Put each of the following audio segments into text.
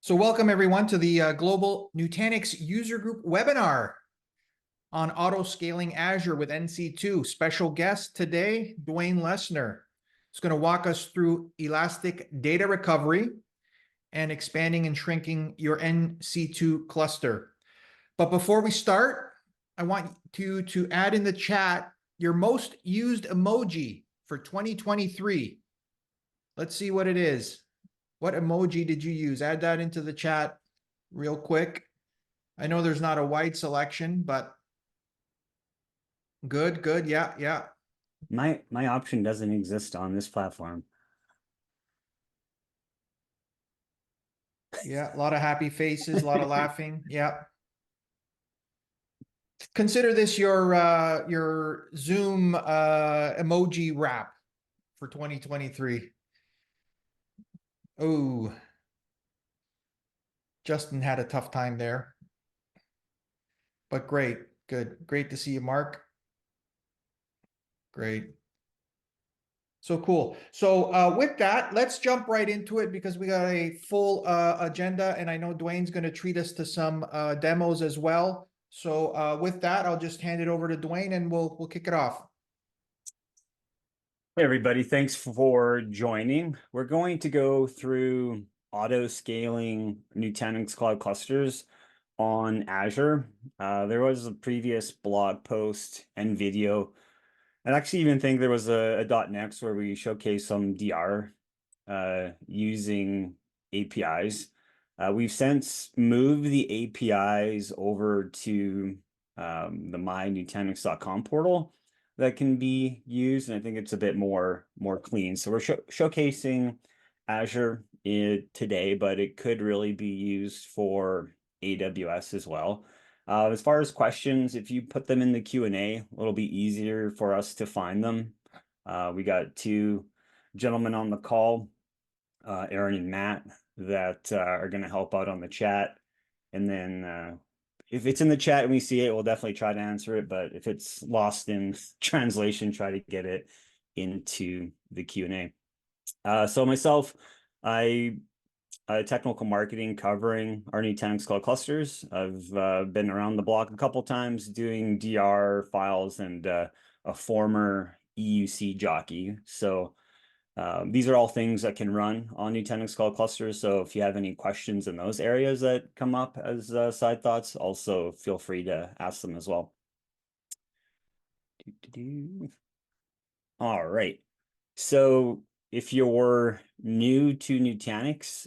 So welcome everyone to the Global Nutanix User Group webinar on Auto Scaling Azure with NC2. Special guest today, Dwayne Lessner. He's going to walk us through elastic data recovery and expanding and shrinking your NC2 cluster. But before we start, I want you to add in the chat your most used emoji for 2023. Let's see what it is. What emoji did you use? Add that into the chat real quick. I know there's not a wide selection, but good. Yeah. My option doesn't exist on this platform. Yeah, a lot of happy faces, a lot of laughing. Yeah. Consider this your Zoom emoji wrap for 2023. Oh, Justin had a tough time there. But great, good. Great to see you, Mark. Great. So cool. So with that, let's jump right into it because we got a full agenda, and I know Dwayne's going to treat us to some demos as well. So with that, I'll just hand it over to Dwayne and we'll kick it off. Hey everybody, thanks for joining. We're going to go through auto scaling Nutanix Cloud Clusters on Azure. There was a previous blog post and video. I actually even think there was a .next where we showcased some DR using APIs. We've since moved the APIs over to the mynutanix.com portal that can be used, and I think it's a bit more clean. So we're showcasing Azure today, but it could really be used for AWS as well. As far as questions, if you put them in the Q&A, it'll be easier for us to find them. We got two gentlemen on the call, Aaron and Matt, that are going to help out on the chat. And then if it's in the chat and we see it, we'll definitely try to answer it. But if it's lost in translation, try to get it into the Q&A. So myself, technical marketing covering our Nutanix Cloud Clusters. I've been around the block a couple times doing DR files and a former EUC jockey. So these are all things that can run on Nutanix Cloud Clusters. So if you have any questions in those areas that come up as side thoughts, also feel free to ask them as well. All right. So if you're new to Nutanix,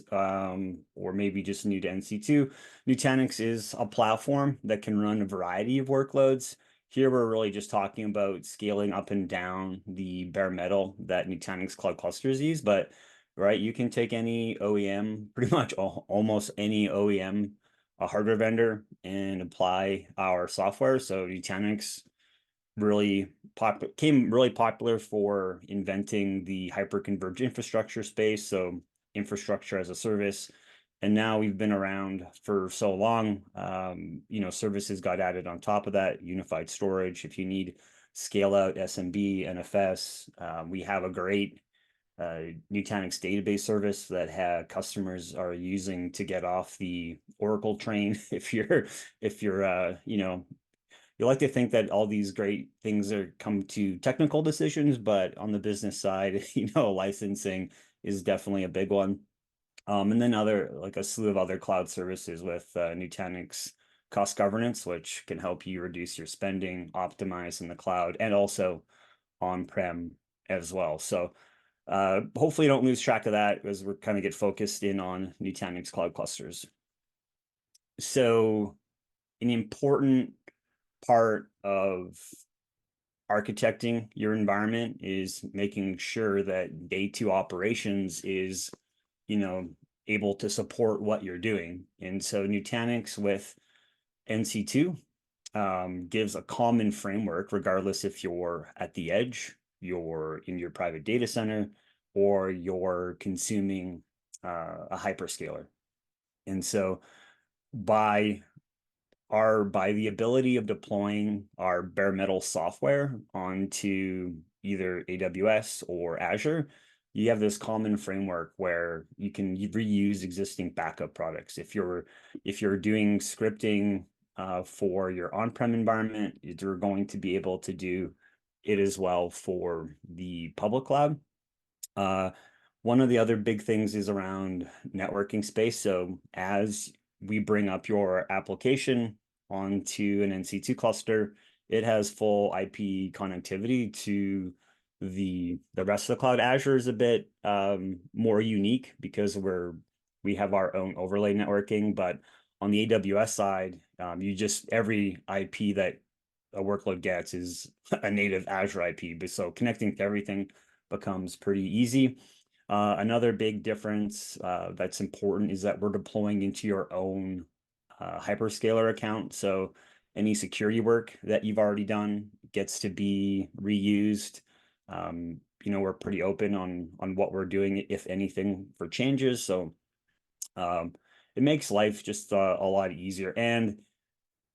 or maybe just new to NC2, Nutanix is a platform that can run a variety of workloads. Here, we're really just talking about scaling up and down the bare metal that Nutanix Cloud Clusters use, but right, you can take any OEM, pretty much almost any OEM, a hardware vendor, and apply our software. So Nutanix became really popular for inventing the hyperconverged infrastructure space, so infrastructure as a service. And now we've been around for so long, services got added on top of that, unified storage. If you need scale out SMB, NFS, we have a great Nutanix database service that customers are using to get off the Oracle train. If you're you like to think that all these great things come to technical decisions, but on the business side, licensing is definitely a big one. And then a slew of other cloud services with Nutanix Cost Governance, which can help you reduce your spending, optimize in the cloud, and also on-prem as well. So hopefully you don't lose track of that as we're kind of get focused in on Nutanix Cloud Clusters. So an important part of architecting your environment is making sure that day two operations is, able to support what you're doing. And so Nutanix with NC2 gives a common framework, regardless if you're at the edge, you're in your private data center, or you're consuming a hyperscaler. And so by the ability of deploying our bare metal software onto either AWS or Azure, you have this common framework where you can reuse existing backup products. If you're doing scripting for your on-prem environment, you're going to be able to do it as well for the public cloud. One of the other big things is around networking space. So as we bring up your application onto an NC2 cluster, it has full IP connectivity to the rest of the cloud. Azure is a bit more unique because we have our own overlay networking, but on the AWS side, every IP that a workload gets is a native Azure IP. But so connecting to everything becomes pretty easy. Another big difference that's important is that we're deploying into your own hyperscaler account. So any security work that you've already done gets to be reused. We're pretty open on what we're doing, if anything, for changes. So it makes life just a lot easier. And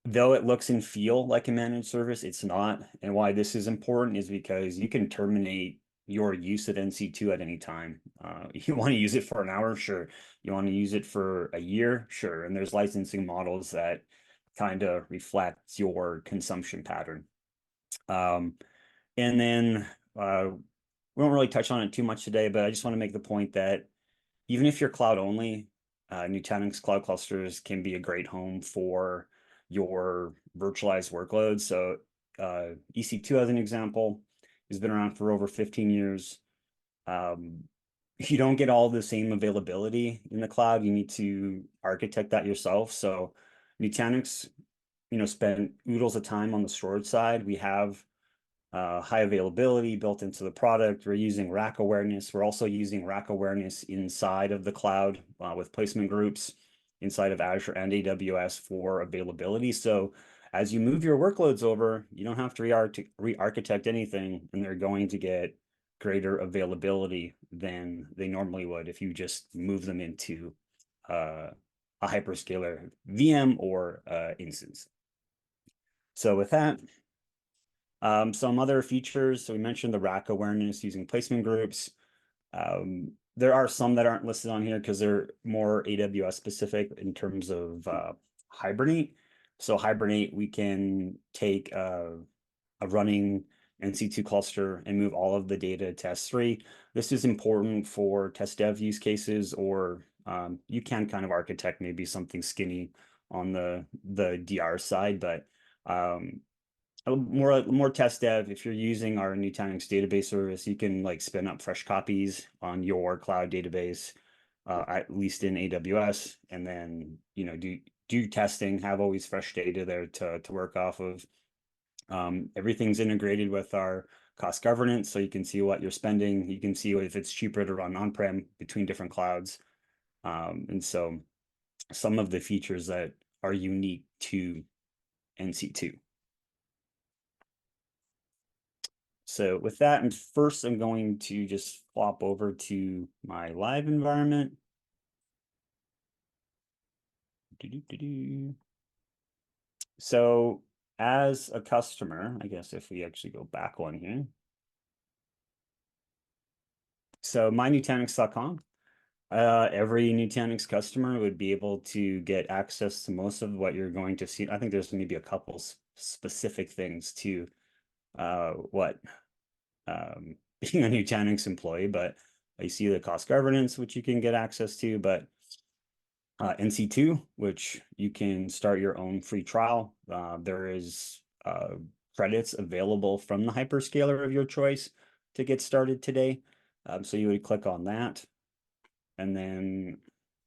though it looks and feel like a managed service, it's not. And why this is important is because you can terminate your use of NC2 at any time. You want to use it for an hour, sure. You want to use it for a year, sure. And there's licensing models that kind of reflect your consumption pattern. And then we won't really touch on it too much today, but I just want to make the point that even if you're cloud only, Nutanix Cloud Clusters can be a great home for your virtualized workloads. So EC2, as an example, has been around for over 15 years. You don't get all the same availability in the cloud. You need to architect that yourself. So Nutanix, spent oodles of time on the storage side. We have high availability built into the product. We're using rack awareness. We're also using rack awareness inside of the cloud with placement groups inside of Azure and AWS for availability. So as you move your workloads over, you don't have to re-architect anything, and they're going to get greater availability than they normally would if you just move them into a hyperscaler VM or instance. So with that, some other features. So we mentioned the rack awareness using placement groups. There are some that aren't listed on here because they're more AWS specific in terms of Hibernate. So Hibernate, we can take a running NC2 cluster and move all of the data to S3. This is important for test dev use cases, or you can kind of architect maybe something skinny on the DR side, but more test dev. If you're using our Nutanix database service, you can like spin up fresh copies on your cloud database, at least in AWS, and then do testing, have always fresh data there to work off of. Everything's integrated with our cost governance, so you can see what you're spending. You can see if it's cheaper to run on-prem between different clouds. And so some of the features that are unique to NC2. So with that, and first I'm going to just flop over to my live environment. So as a customer, I guess if we actually go back one here. So mynutanix.com, every Nutanix customer would be able to get access to most of what you're going to see. I think there's maybe a couple specific things to being a Nutanix employee, but you see the cost governance, which you can get access to, but NC2, which you can start your own free trial. There is credits available from the hyperscaler of your choice to get started today. So you would click on that, and then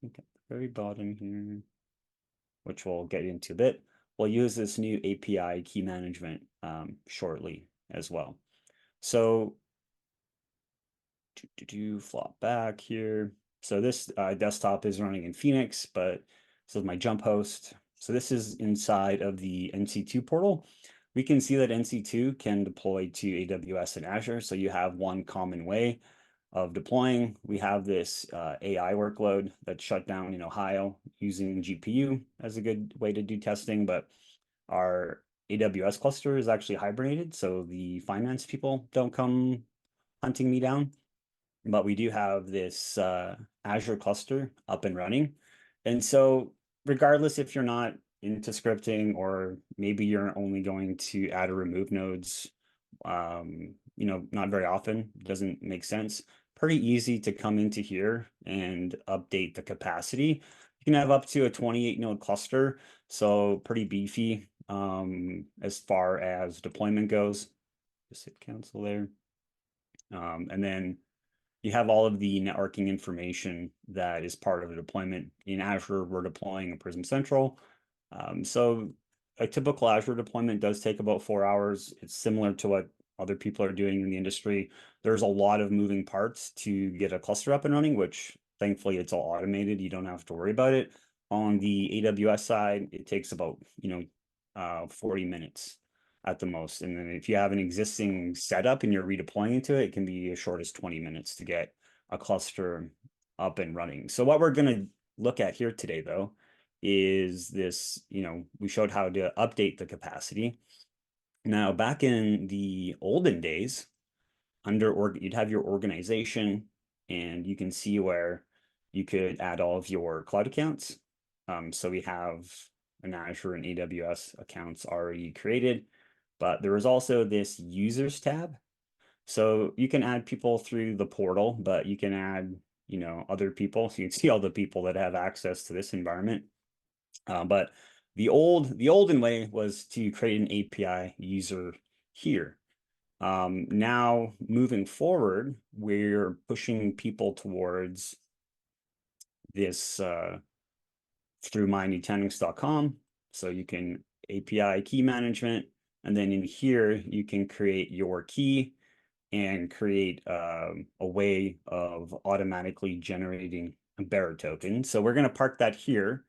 at the very bottom here, which we'll get into a bit, we'll use this new API key management shortly as well. So flop back here. So this desktop is running in Phoenix, but this is my jump host. So this is inside of the NC2 portal. We can see that NC2 can deploy to AWS and Azure. So you have one common way of deploying. We have this AI workload that's shut down in Ohio using GPU as a good way to do testing, but our AWS cluster is actually hibernated, so the finance people don't come hunting me down. but we do have this Azure cluster up and running. And so regardless if you're not into scripting, or maybe you're only going to add or remove nodes, not very often, doesn't make sense. Pretty easy to come into here and update the capacity. You can have up to a 28 node cluster, so pretty beefy as far as deployment goes. Just hit cancel there. And then you have all of the networking information that is part of the deployment. In Azure, we're deploying a Prism Central. So a typical Azure deployment does take about 4 hours. It's similar to what other people are doing in the industry. There's a lot of moving parts to get a cluster up and running, which thankfully it's all automated. You don't have to worry about it. On the AWS side, it takes about 40 minutes at the most. And then if you have an existing setup and you're redeploying into it, it can be as short as 20 minutes to get a cluster up and running. So what we're going to look at here today, though, is this, we showed how to update the capacity. Now, back in the olden days, you'd have your organization, and you can see where you could add all of your cloud accounts. So we have an Azure and AWS accounts already created, but there is also this users tab. So you can add people through the portal, but you can add, other people. So you can see all the people that have access to this environment. But the olden way was to create an API user here. Now moving forward, we're pushing people towards this through mynutanix.com. So you can API key management, and then in here you can create your key and create a way of automatically generating a bearer token. So we're going to park that here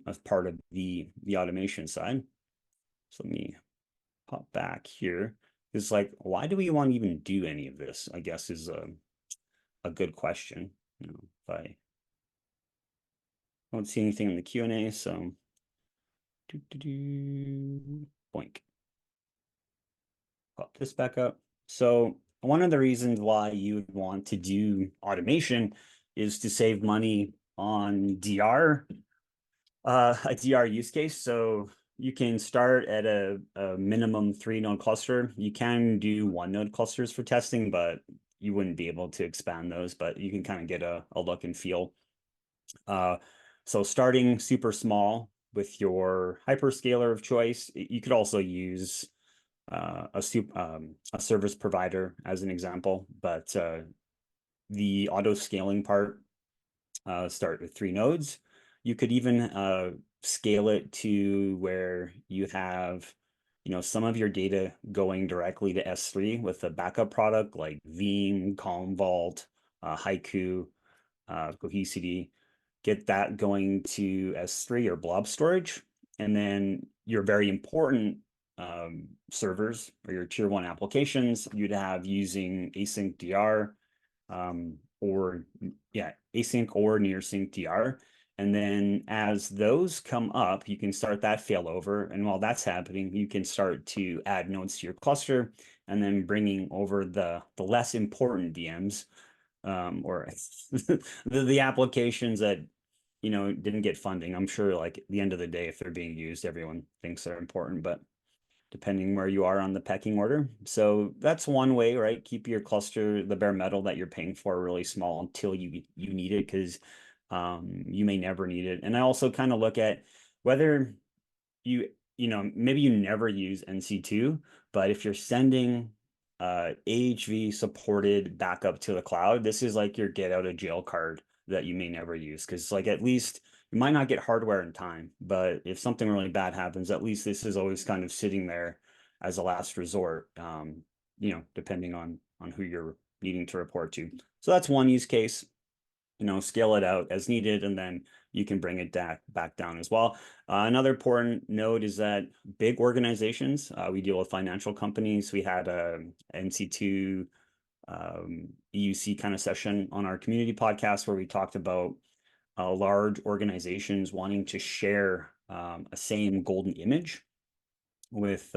as part of the automation side. So let me pop back here. It's like, why do we want to even do any of this? I guess is a good question. If I don't see anything in the Q&A, so boink. Pop this back up. So one of the reasons why you would want to do automation is to save money on DR, a DR use case. So you can start at a minimum 3-node cluster. You can do 1-node clusters for testing, but you wouldn't be able to expand those, but you can kind of get a look and feel. So starting super small with your hyperscaler of choice, you could also use a service provider as an example, but the auto scaling part, start with 3 nodes. You could even scale it to where you have, some of your data going directly to S3 with a backup product like Veeam, Commvault, Haiku, Cohesity. Get that going to S3 or blob storage, and then your very important servers or your tier 1 applications you'd have using async DR, async or near sync DR. And then as those come up, you can start that failover. And while that's happening, you can start to add nodes to your cluster, and then bringing over the less important VMs, or the applications that didn't get funding. I'm sure, like, at the end of the day, if they're being used, everyone thinks they're important, but depending where you are on the pecking order. So that's one way, right? Keep your cluster, the bare metal that you're paying for, really small until you need it, because you may never need it. And I also kind of look at whether maybe you never use NC2, but if you're sending AHV supported backup to the cloud, this is like your get out of jail card that you may never use, because like at least you might not get hardware in time, but if something really bad happens, at least this is always kind of sitting there as a last resort, depending on who you're needing to report to. So that's one use case. Scale it out as needed, and then you can bring it back down as well. Another important note is that big organizations, we deal with financial companies. We had a NC2 EUC kind of session on our community podcast where we talked about large organizations wanting to share a same golden image with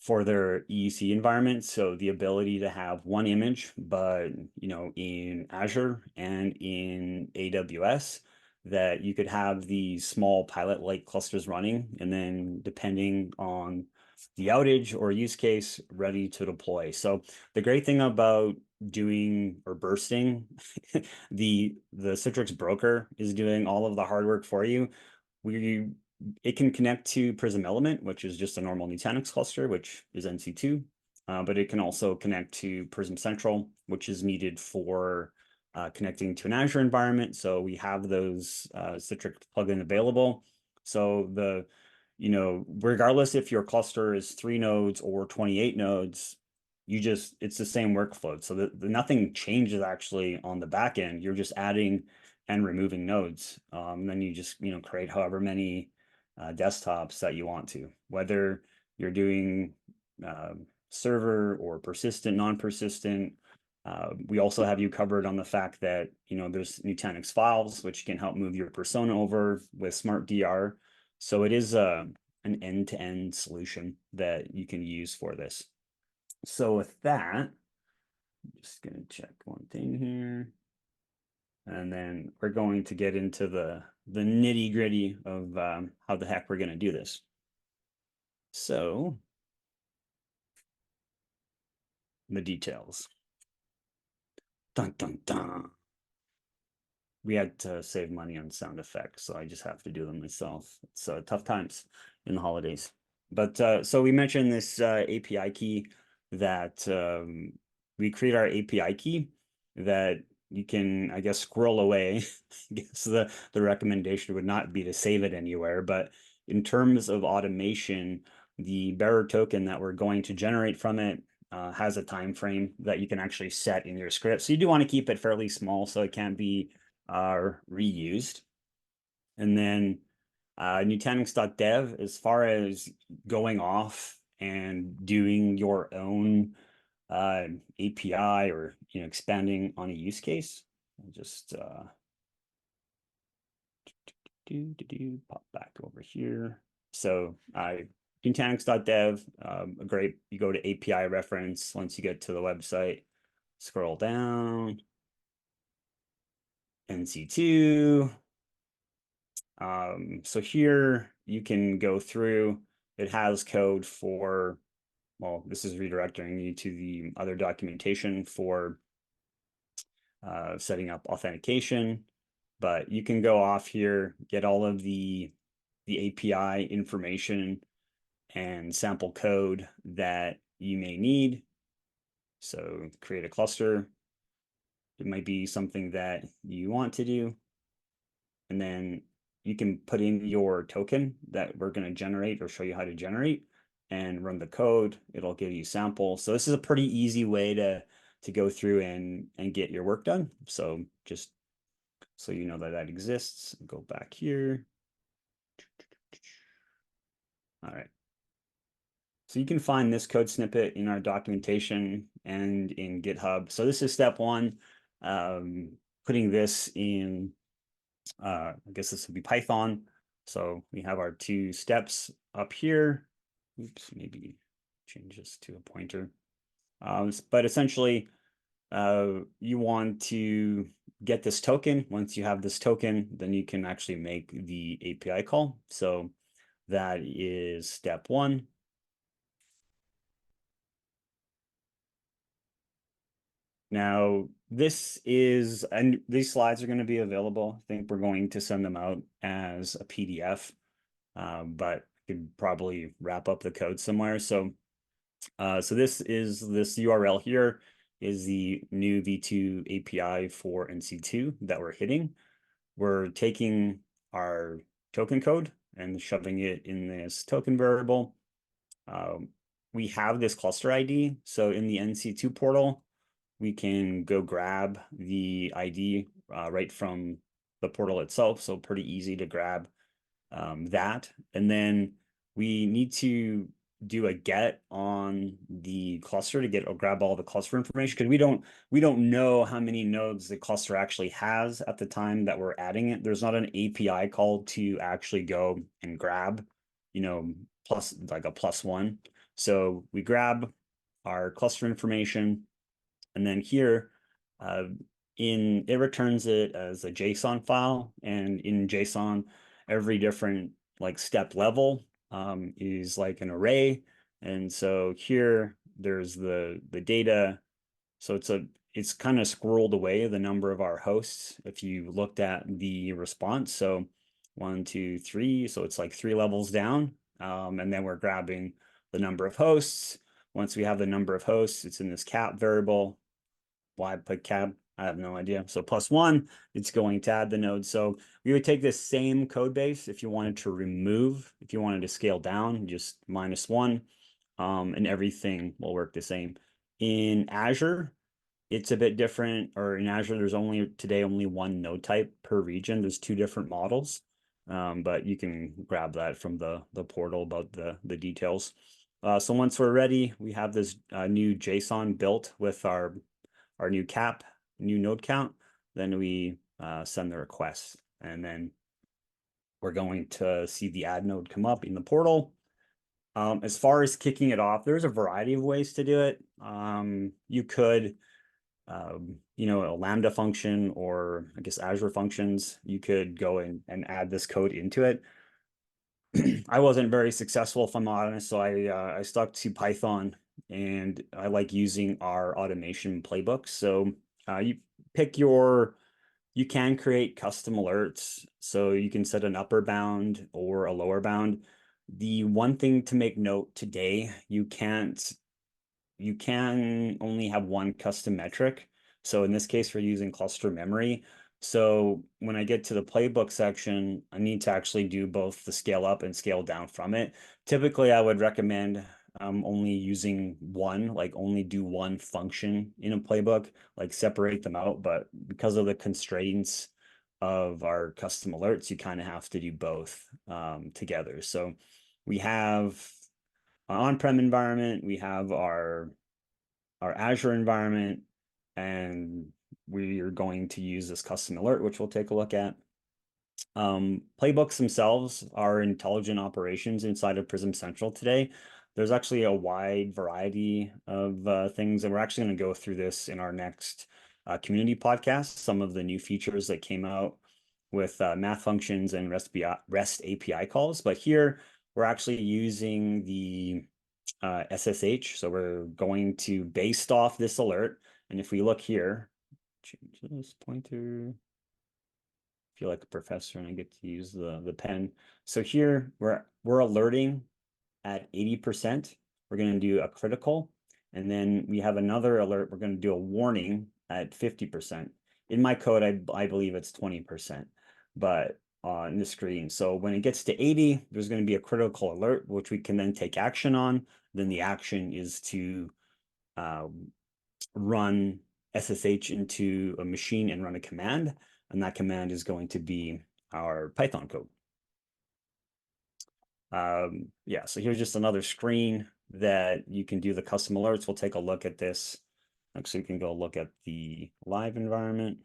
for their EUC environment. So the ability to have one image, but in Azure and in AWS, that you could have these small pilot-like clusters running, and then depending on the outage or use case, ready to deploy. So the great thing about doing or bursting, the Citrix Broker is doing all of the hard work for you. It can connect to Prism Element, which is just a normal Nutanix cluster, which is NC2, but it can also connect to Prism Central, which is needed for connecting to an Azure environment. So we have those Citrix plugin available. So regardless if your cluster is 3 nodes or 28 nodes, it's the same workflow. So nothing changes actually on the back end. You're just adding and removing nodes. Then you just create however many desktops that you want to, whether you're doing server or persistent, non-persistent. We also have you covered on the fact that there's Nutanix files, which can help move your persona over with Smart DR. So it is an end-to-end solution that you can use for this. So with that, I'm just going to check one thing here. And then we're going to get into the nitty gritty of how the heck we're going to do this. So the details. Dun, dun, dun. We had to save money on sound effects, so I just have to do them myself. It's tough times in the holidays. But so we mentioned this API key that we create our API key that you can, I guess, squirrel away. I guess the recommendation would not be to save it anywhere, but in terms of automation, the bearer token that we're going to generate from it has a time frame that you can actually set in your script. So you do want to keep it fairly small so it can't be reused. And then Nutanix.dev, as far as going off and doing your own API or expanding on a use case. I'll just pop back over here. So Nutanix.dev, you go to API reference. Once you get to the website, scroll down, NC2. So here you can go through. It has code for, well, this is redirecting you to the other documentation for setting up authentication, but you can go off here, get all of the API information and sample code that you may need. So create a cluster. It might be something that you want to do. And then you can put in your token that we're going to generate or show you how to generate and run the code. It'll give you samples. So this is a pretty easy way to go through and get your work done. So just so you know that exists, go back here. All right. So you can find this code snippet in our documentation and in GitHub. So this is step one, putting this in, I guess this would be Python. So we have our 2 steps up here. Oops, maybe change this to a pointer. But essentially, you want to get this token. Once you have this token, then you can actually make the API call. So that is step 1. Now, these slides are going to be available. I think we're going to send them out as a PDF, but I could probably wrap up the code somewhere. So this URL here is the new V2 API for NC2 that we're hitting. We're taking our token code and shoving it in this token variable. We have this cluster ID. So in the NC2 portal, we can go grab the ID right from the portal itself. So pretty easy to grab that. And then we need to do a get on the cluster to grab all the cluster information, because we don't know how many nodes the cluster actually has at the time that we're adding it. There's not an API call to actually go and grab, plus like a +1. So we grab our cluster information, and then here it returns it as a JSON file, and in JSON, every different like step level is like an array. And so here there's the data. So it's kind of squirreled away the number of our hosts if you looked at the response. So 1, 2, 3. So it's like 3 levels down. And then we're grabbing the number of hosts. Once we have the number of hosts, it's in this cap variable. Why put cap? I have no idea. So +1, it's going to add the node. So we would take this same code base if you wanted to remove, if you wanted to scale down, just -1, and everything will work the same. In Azure, it's a bit different, or in Azure, there's today only one node type per region. There's 2 different models, but you can grab that from the portal about the details. So once we're ready, we have this new JSON built with our new cap, new node count. Then we send the request, and then we're going to see the add node come up in the portal. As far as kicking it off, there's a variety of ways to do it. You could, a Lambda function, or I guess Azure functions, you could go in and add this code into it. I wasn't very successful, if I'm honest, so I stuck to Python, and I like using our automation playbooks. So you can create custom alerts, so you can set an upper bound or a lower bound. The one thing to make note today, you can only have one custom metric. So in this case, we're using cluster memory. So when I get to the playbook section, I need to actually do both the scale up and scale down from it. Typically, I would recommend only using one, like only do one function in a playbook, like separate them out. But because of the constraints of our custom alerts, you kind of have to do both together. So we have our on-prem environment, we have our Azure environment, and we are going to use this custom alert, which we'll take a look at. Playbooks themselves are intelligent operations inside of Prism Central today. There's actually a wide variety of things, and we're actually going to go through this in our next community podcast, some of the new features that came out with math functions and REST API calls. But here, we're actually using the SSH. So we're going to, based off this alert, and if we look here, change this pointer, feel like a professor and I get to use the pen. So here we're alerting at 80%. We're going to do a critical, and then we have another alert. We're going to do a warning at 50%. In my code, I believe it's 20%, but on the screen. So when it gets to 80, there's going to be a critical alert, which we can then take action on. Then the action is to run SSH into a machine and run a command. And that command is going to be our Python code. Yeah, so here's just another screen that you can do the custom alerts. We'll take a look at this. Actually, we can go look at the live environment.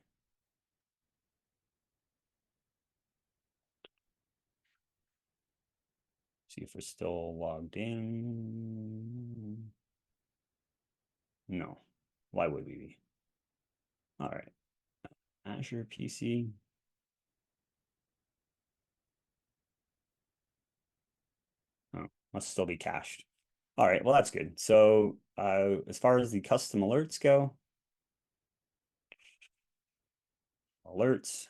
See if we're still logged in. No, why would we be? All right, Azure PC. Oh, must still be cached. All right, well, that's good. So as far as the custom alerts go, alerts,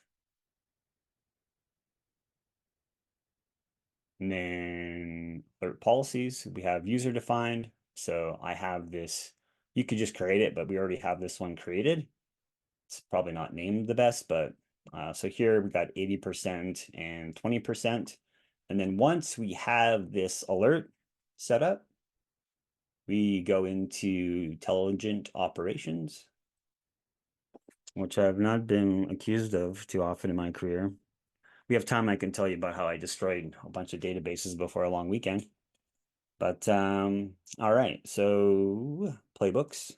and then alert policies, we have user defined. So I have this, you could just create it, but we already have this one created. It's probably not named the best, but so here we got 80% and 20%. And then once we have this alert set up, we go into intelligent operations, which I've not been accused of too often in my career. We have time, I can tell you about how I destroyed a bunch of databases before a long weekend. But all right, so playbooks.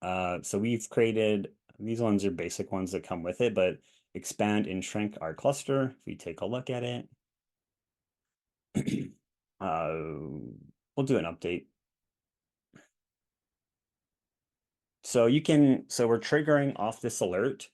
So we've created, these ones are basic ones that come with it, but expand and shrink our cluster. If we take a look at it, we'll do an update. So we're triggering off this alert.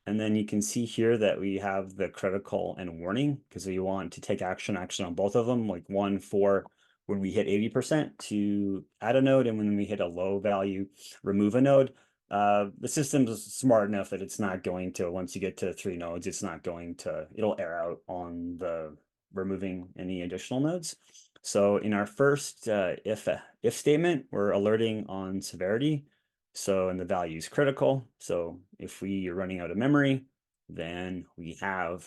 And then you can see here that we have the critical and warning because we want to take action on both of them, like one for when we hit 80% to add a node, and when we hit a low value, remove a node. The system's smart enough that it's not going to, once you get to 3 nodes, it'll error out on the removing any additional nodes. So in our first if statement, we're alerting on severity. So, and the value is critical. So if we are running out of memory, then we have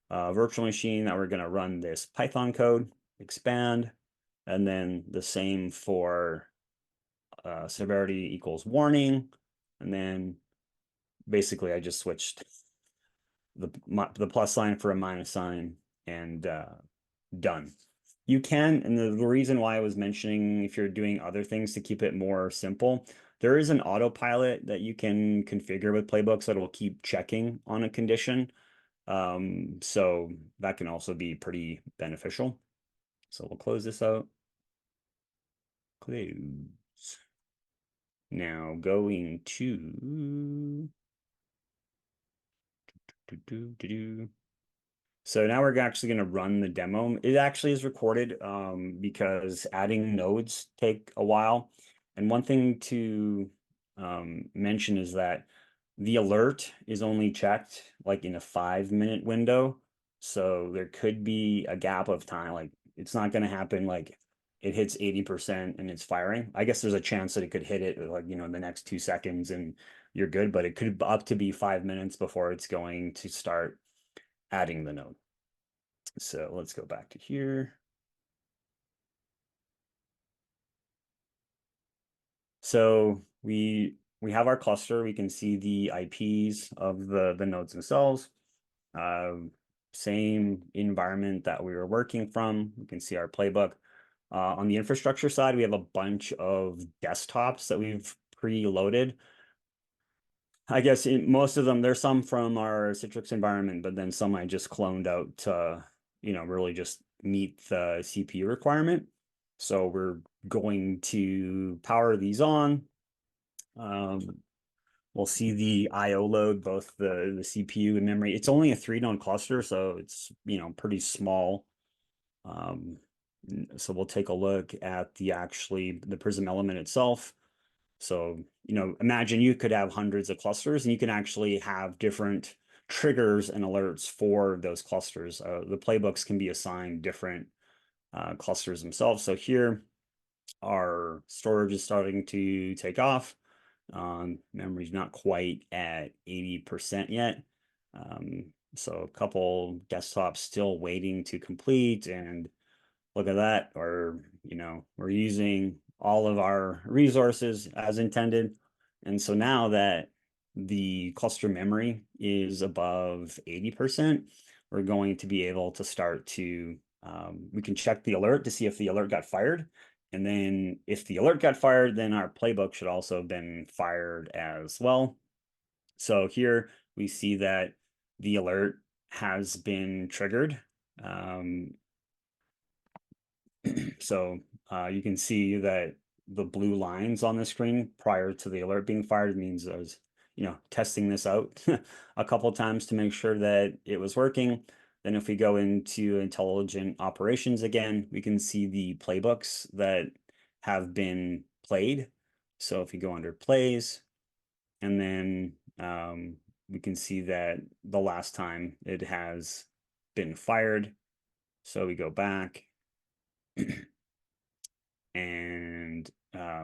a virtual machine that we're going to run this Python code, expand, and then the same for severity equals warning. And then basically I just switched the plus sign for a minus sign and done. You can, and the reason why I was mentioning if you're doing other things to keep it more simple, there is an autopilot that you can configure with Playbooks that will keep checking on a condition. So that can also be pretty beneficial. So we'll close this out. Close. Now going to so now we're actually going to run the demo. It actually is recorded because adding nodes take a while. And one thing to mention is that the alert is only checked like in a 5-minute window. So there could be a gap of time. Like it's not going to happen like it hits 80% and it's firing. I guess there's a chance that it could hit it like, you know, in the next 2 seconds and you're good, but it could up to be 5 minutes before it's going to start adding the node. So let's go back to here. So we have our cluster. We can see the IPs of the nodes themselves. Same environment that we were working from. We can see our playbook. On the infrastructure side, we have a bunch of desktops that we've preloaded. I guess most of them, there's some from our Citrix environment, but then some I just cloned out to, you know, really just meet the CPU requirement. So we're going to power these on. We'll see the IO load, both the CPU and memory. It's only a 3-node cluster, so it's, you know, pretty small. So we'll take a look at the Prism element itself. So, you know, imagine you could have hundreds of clusters and you can actually have different triggers and alerts for those clusters. The playbooks can be assigned different clusters themselves. So here, our storage is starting to take off. Memory's not quite at 80% yet. So a couple desktops still waiting to complete, and look at that. Or, you know, we're using all of our resources as intended. And so now that the cluster memory is above 80%, we're going to be able to start to, we can check the alert to see if the alert got fired. And then if the alert got fired, then our playbook should also have been fired as well. So here we see that the alert has been triggered. So you can see that the blue lines on the screen prior to the alert being fired means I was, you know, testing this out a couple of times to make sure that it was working. Then if we go into intelligent operations again, we can see the playbooks that have been played. So if you go under plays, and then we can see that the last time it has been fired. So we go back and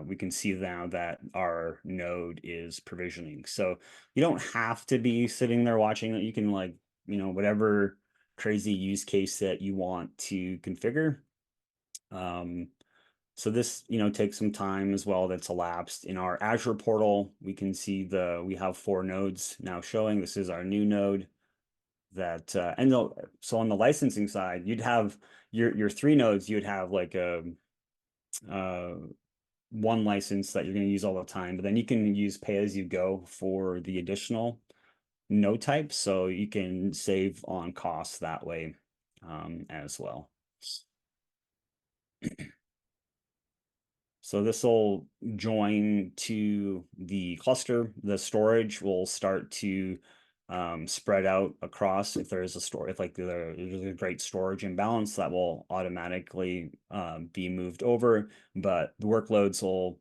we can see now that our node is provisioning. So you don't have to be sitting there watching it. You can, like, you know, whatever crazy use case that you want to configure. So this, you know, takes some time as well that's elapsed. In our Azure portal, we can see we have 4 nodes now showing. This is our new node that, so on the licensing side, you'd have your 3 nodes, you'd have like a, one license that you're going to use all the time, but then you can use pay as you go for the additional node types. So you can save on costs that way as well. So this will join to the cluster. The storage will start to spread out across. If there is a store, if like there's a great storage imbalance, that will automatically be moved over. But the workloads will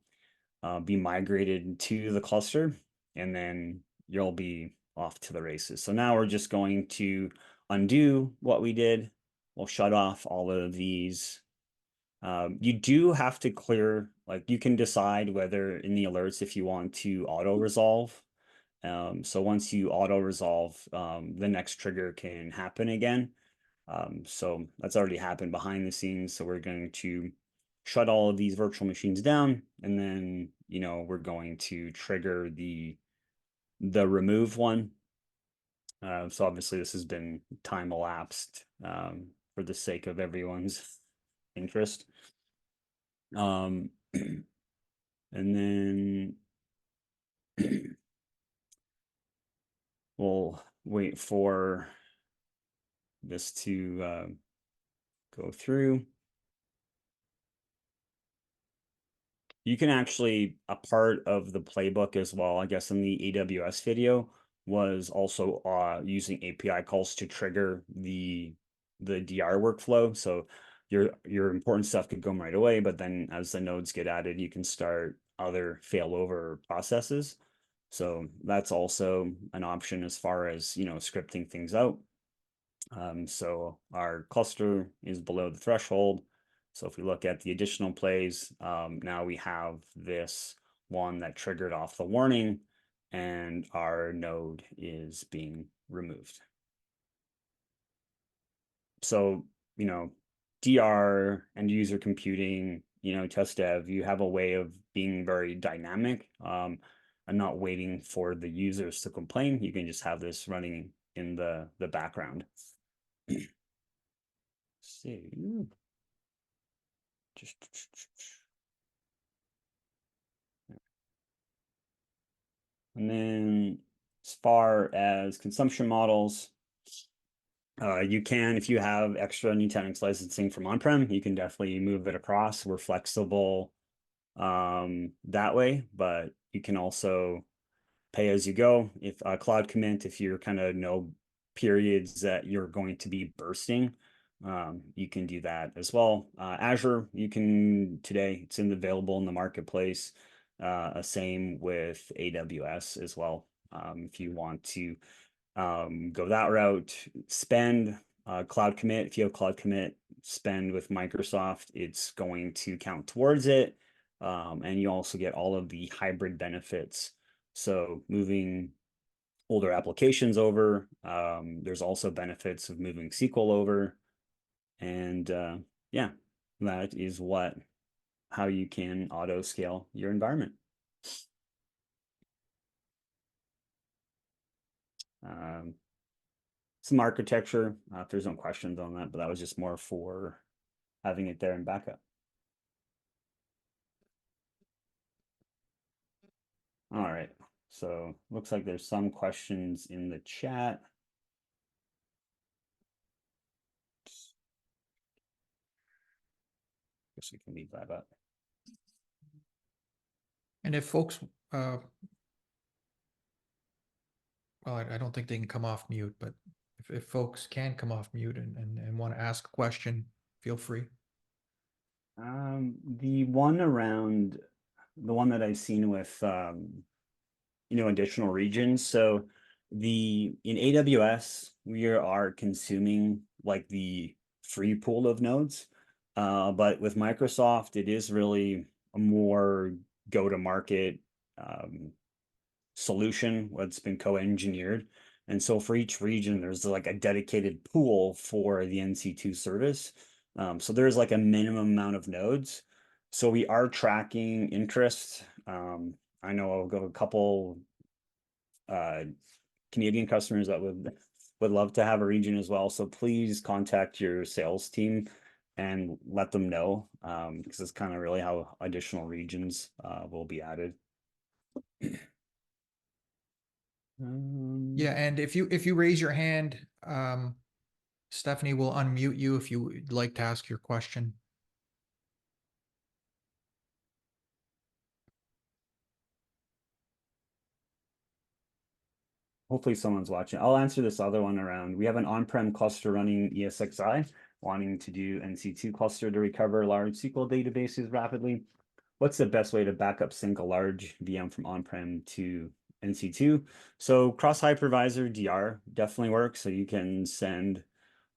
be migrated to the cluster, and then you'll be off to the races. So now we're just going to undo what we did. We'll shut off all of these. You do have to clear, like you can decide whether in the alerts if you want to auto resolve. So once you auto resolve, the next trigger can happen again. So that's already happened behind the scenes. So we're going to shut all of these virtual machines down, and then, you know, we're going to trigger the remove one. So obviously this has been time elapsed for the sake of everyone's interest. And then we'll wait for this to go through. You can actually, a part of the playbook as well, I guess in the AWS video, was also using API calls to trigger the DR workflow. So your important stuff could go right away, but then as the nodes get added, you can start other failover processes. So that's also an option as far as, you know, scripting things out. So our cluster is below the threshold. So if we look at the additional plays, now we have this one that triggered off the warning, and our node is being removed. So, you know, DR, end user computing, you know, test dev, you have a way of being very dynamic and not waiting for the users to complain. You can just have this running in the background. See. And then as far as consumption models, you can, if you have extra Nutanix licensing from on-prem, you can definitely move it across. We're flexible that way, but you can also pay as you go. If cloud commit, if you're kind of know periods that you're going to be bursting, you can do that as well. Azure, you can today, it's available in the marketplace. Same with AWS as well. If you want to go that route, spend cloud commit. If you have cloud commit spend with Microsoft, it's going to count towards it. And you also get all of the hybrid benefits. So moving older applications over, there's also benefits of moving SQL over. And yeah, that is how you can auto scale your environment. Some architecture, if there's no questions on that, but that was just more for having it there in backup. All right, so looks like there's some questions in the chat. Guess we can leave that up. And if folks, well, I don't think they can come off mute, but if folks can come off mute and want to ask a question, feel free. The one that I've seen with, you know, additional regions. So in AWS, we are consuming like the free pool of nodes. But with Microsoft, it is really a more go-to-market solution, what's been co-engineered. And so for each region, there's like a dedicated pool for the NC2 service. So there's like a minimum amount of nodes. So we are tracking interest. I know I'll go a couple Canadian customers that would love to have a region as well. So please contact your sales team and let them know, because it's kind of really how additional regions will be added. Yeah, and if you raise your hand, Stephanie will unmute you if you would like to ask your question. hopefully someone's watching. I'll answer this other one around. We have an on-prem cluster running ESXi, wanting to do NC2 cluster to recover large SQL databases rapidly. What's the best way to backup sync a large VM from on-prem to NC2? So cross-hypervisor DR definitely works. So you can send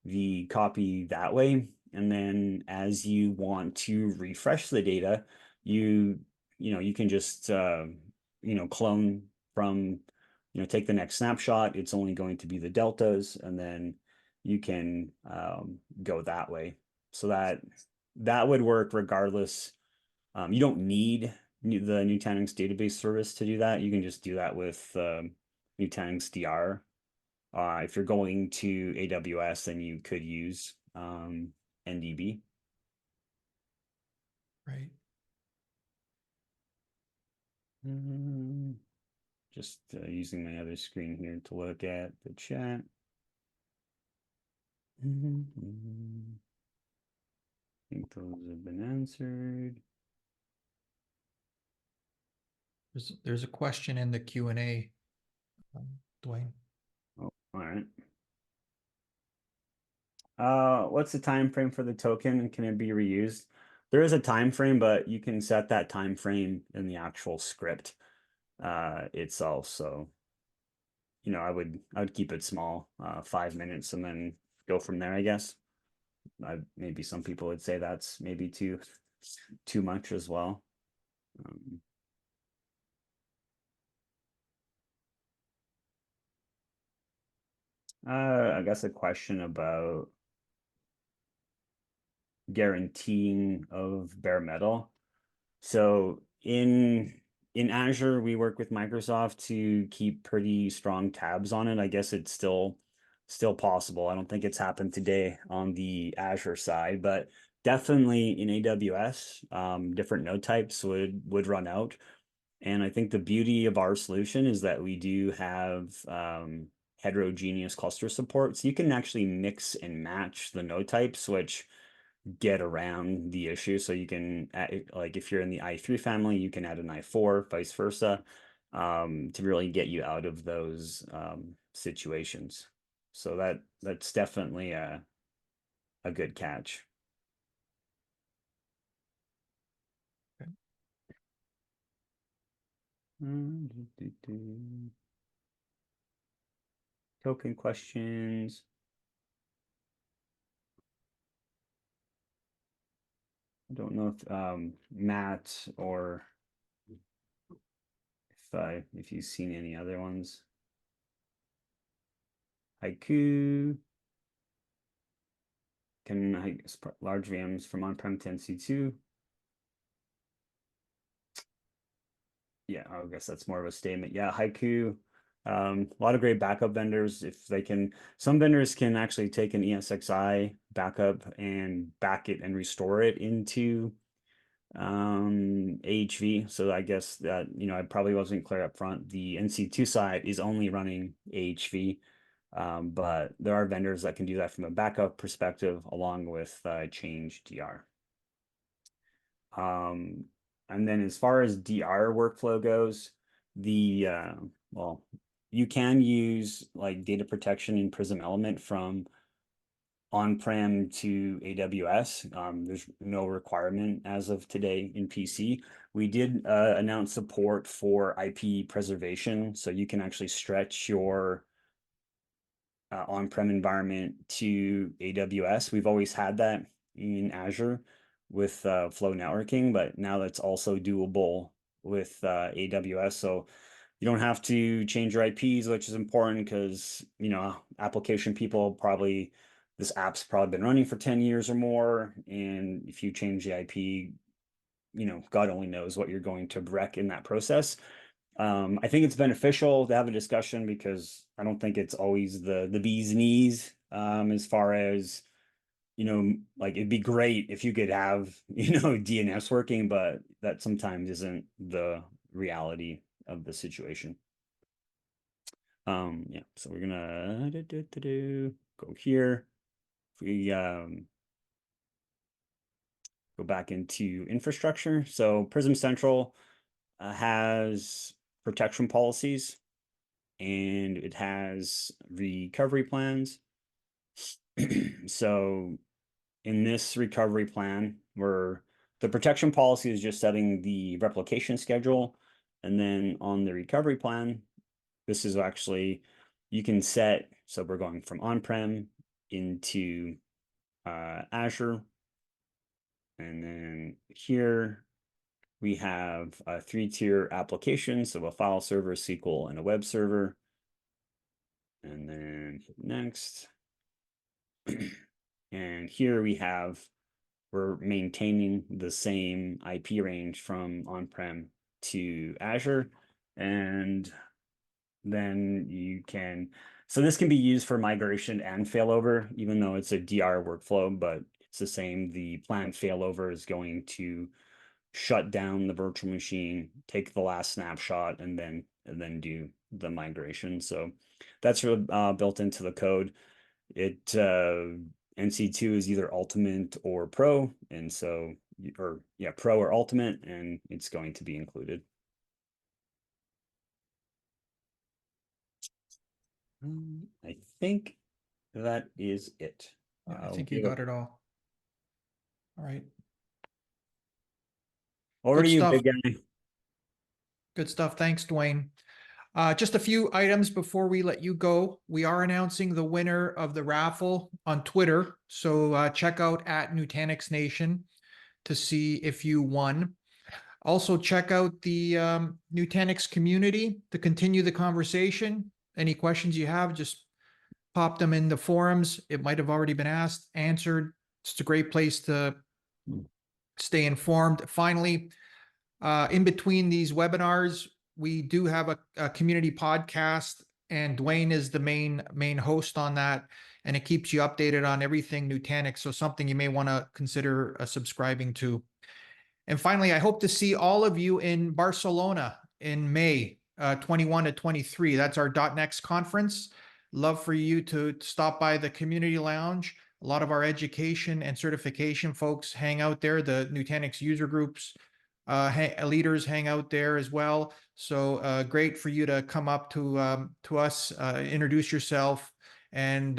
the copy that way. And then as you want to refresh the data, you can just, clone from, take the next snapshot. It's only going to be the deltas, and then you can go that way. So that would work regardless. You don't need the Nutanix database service to do that. You can just do that with Nutanix DR. If you're going to AWS, then you could use NDB. Right. Just using my other screen here to look at the chat. I think those have been answered. There's a question in the Q&A, Dwayne. Oh, all right. What's the time frame for the token, and can it be reused? There is a time frame, but you can set that time frame in the actual script itself. So, I would keep it small, 5 minutes, and then go from there, I guess. Maybe some people would say that's maybe too much as well. I guess a question about guaranteeing of bare metal. So in Azure, we work with Microsoft to keep pretty strong tabs on it. I guess it's still possible. I don't think it's happened today on the Azure side, but definitely in AWS, different node types would run out. And I think the beauty of our solution is that we do have heterogeneous cluster support. So you can actually mix and match the node types, which get around the issue. So you can add, like if you're in the i3 family, you can add an i4, vice versa, to really get you out of those situations. So that's definitely a good catch. Okay. Token questions. I don't know if Matt or if you've seen any other ones. Haiku. Can large VMs from on-prem to NC2? Yeah, I guess that's more of a statement. Yeah, Haiku. A lot of great backup vendors. If they can, some vendors can actually take an ESXi backup and back it and restore it into AHV. So I guess that, I probably wasn't clear up front. The NC2 side is only running AHV, but there are vendors that can do that from a backup perspective along with change DR. And then as far as DR workflow goes, well, you can use like data protection in Prism Element from on-prem to AWS. There's no requirement as of today in PC. We did announce support for IP preservation, so you can actually stretch your on-prem environment to AWS. We've always had that in Azure with flow networking, but now that's also doable with AWS. So you don't have to change your IPs, which is important because, application people probably, this app's probably been running for 10 years or more. And if you change the IP, God only knows what you're going to wreck in that process. I think it's beneficial to have a discussion because I don't think it's always the bee's knees as far as, like it'd be great if you could have, DNS working, but that sometimes isn't the reality of the situation. Yeah, so we're gonna go here. If we go back into infrastructure. So Prism Central has protection policies, and it has recovery plans. So in this recovery plan, where the protection policy is just setting the replication schedule, and then on the recovery plan, this is actually, you can set, so we're going from on-prem into Azure. And then here we have a 3-tier application, so a file server, SQL, and a web server. And then next. And here we're maintaining the same IP range from on-prem to Azure. And then you can, so this can be used for migration and failover, even though it's a DR workflow, but it's the same. The planned failover is going to shut down the virtual machine, take the last snapshot, and then do the migration. So that's built into the code. It NC2 is either Ultimate or Pro, and so Pro or Ultimate, and it's going to be included. I think that is it. I think you got it all. All right. Over to you, big guy. Good stuff. Thanks, Dwayne. Just a few items before we let you go. We are announcing the winner of the raffle on Twitter. So check out at Nutanix Nation to see if you won. Also check out the Nutanix community to continue the conversation. Any questions you have, just pop them in the forums. It might have already been asked, answered. It's a great place to stay informed. Finally, in between these webinars, we do have a community podcast, and Dwayne is the main host on that, and it keeps you updated on everything Nutanix. So something you may want to consider subscribing to. And finally, I hope to see all of you in Barcelona in May 21 to 23. That's our .next conference. Love for you to stop by the community lounge. A lot of our education and certification folks hang out there. The Nutanix user groups leaders hang out there as well. So great for you to come up to us, introduce yourself, and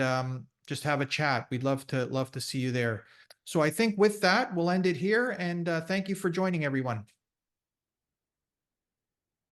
just have a chat. We'd love to see you there. So I think with that, we'll end it here, and thank you for joining, everyone.